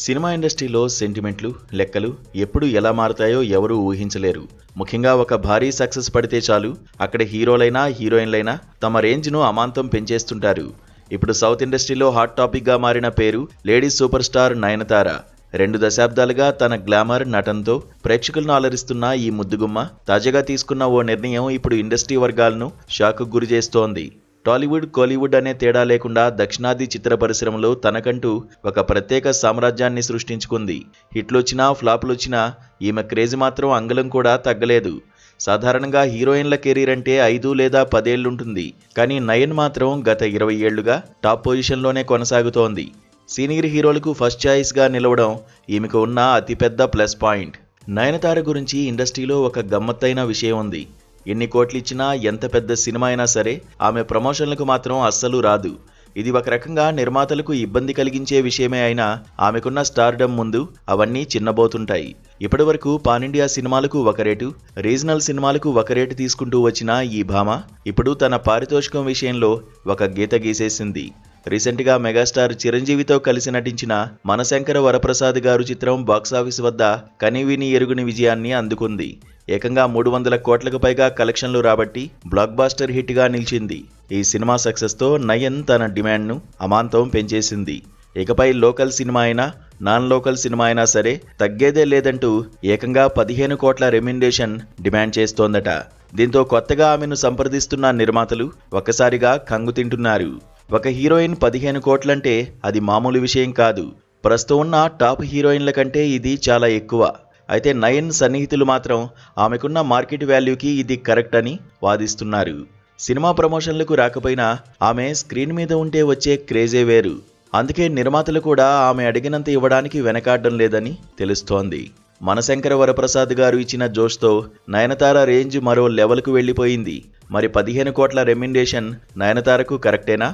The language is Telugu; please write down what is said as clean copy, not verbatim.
సినిమా ఇండస్ట్రీలో సెంటిమెంట్లు, లెక్కలు ఎప్పుడు ఎలా మారుతాయో ఎవరూ ఊహించలేరు. ముఖ్యంగా ఒక భారీ సక్సెస్ పడితే చాలు, అక్కడ హీరోలైనా హీరోయిన్లైనా తమ రేంజ్ను అమాంతం పెంచేస్తుంటారు. ఇప్పుడు సౌత్ ఇండస్ట్రీలో హాట్ టాపిక్గా మారిన పేరు లేడీ సూపర్ స్టార్ నయనతార. 2 దశాబ్దాలుగా తన గ్లామర్ నటనతో ప్రేక్షకులను అలరిస్తున్న ఈ ముద్దుగుమ్మ తాజాగా తీసుకున్న ఓ నిర్ణయం ఇప్పుడు ఇండస్ట్రీ వర్గాలను షాక్కు గురిచేస్తోంది. టాలీవుడ్, కోలీవుడ్ అనే తేడా లేకుండా దక్షిణాది చిత్ర పరిశ్రమలో తనకంటూ ఒక ప్రత్యేక సామ్రాజ్యాన్ని సృష్టించుకుంది. హిట్లొచ్చినా ఫ్లాపులొచ్చినా ఈమె క్రేజ్ మాత్రం అంగుళం కూడా తగ్గలేదు. సాధారణంగా హీరోయిన్ల కెరీర్ అంటే 5 లేదా 10 ఏళ్లుంటుంది. కానీ నయన్ మాత్రం గత 20 ఏళ్లుగా టాప్ పొజిషన్లోనే కొనసాగుతోంది. సీనియర్ హీరోలకు ఫస్ట్ చాయిస్గా నిలవడం ఈమెకు ఉన్న అతిపెద్ద ప్లస్ పాయింట్. నయనతార గురించి ఇండస్ట్రీలో ఒక గమ్మత్తైన విషయం ఉంది. ఎన్ని కోట్లిచ్చినా, ఎంత పెద్ద సినిమా అయినా సరే ఆమె ప్రమోషన్లకు మాత్రం అస్సలు రాదు. ఇది ఒక రకంగా నిర్మాతలకు ఇబ్బంది కలిగించే విషయమే అయినా ఆమెకున్న స్టార్డమ్ ముందు అవన్నీ చిన్నబోతుంటాయి. ఇప్పటివరకు పాన్ ఇండియా సినిమాలకు ఒక రేటు, రీజనల్ సినిమాలకు ఒక రేటు తీసుకుంటూ వచ్చిన ఈ భామ ఇప్పుడు తన పారితోషికం విషయంలో ఒక గీత గీసేసింది. రీసెంట్గా మెగాస్టార్ చిరంజీవితో కలిసి నటించిన మనశంకర వరప్రసాద్ గారు చిత్రం బాక్సాఫీస్ వద్ద కనివిని ఎరుగని విజయాన్ని అందుకుంది. ఏకంగా 300 కోట్లకు పైగా కలెక్షన్లు రాబట్టి బ్లాక్ బాస్టర్ హిట్గా నిలిచింది. ఈ సినిమా సక్సెస్తో నయన్ తన డిమాండ్ను అమాంతం పెంచేసింది. ఇకపై లోకల్ సినిమా అయినా, నాన్ లోకల్ సినిమా అయినా సరే తగ్గేదే లేదంటూ ఏకంగా 15 కోట్ల రెమ్యునరేషన్ డిమాండ్ చేస్తోందట. దీంతో కొత్తగా ఆమెను సంప్రదిస్తున్న నిర్మాతలు ఒక్కసారిగా కంగు తింటున్నారు. ఒక హీరోయిన్ 15 కోట్లంటే అది మామూలు విషయం కాదు. ప్రస్తుతం ఉన్న టాప్ హీరోయిన్ల కంటే ఇది చాలా ఎక్కువ. అయితే నయన్ సన్నిహితులు మాత్రం ఆమెకున్న మార్కెట్ వాల్యూకి ఇది కరెక్ట్ అని వాదిస్తున్నారు. సినిమా ప్రమోషన్లకు రాకపోయినా ఆమె స్క్రీన్ మీద ఉంటే వచ్చే క్రేజే వేరు. అందుకే నిర్మాతలు కూడా ఆమె అడిగినంత ఇవ్వడానికి వెనకాడడం లేదని తెలుస్తోంది. మనశంకర వరప్రసాద్ గారు ఇచ్చిన జోష్తో నయనతార రేంజ్ మరో లెవెల్కు వెళ్ళిపోయింది. మరి 15 కోట్ల రెమ్యునరేషన్ నయనతారకు కరెక్టేనా?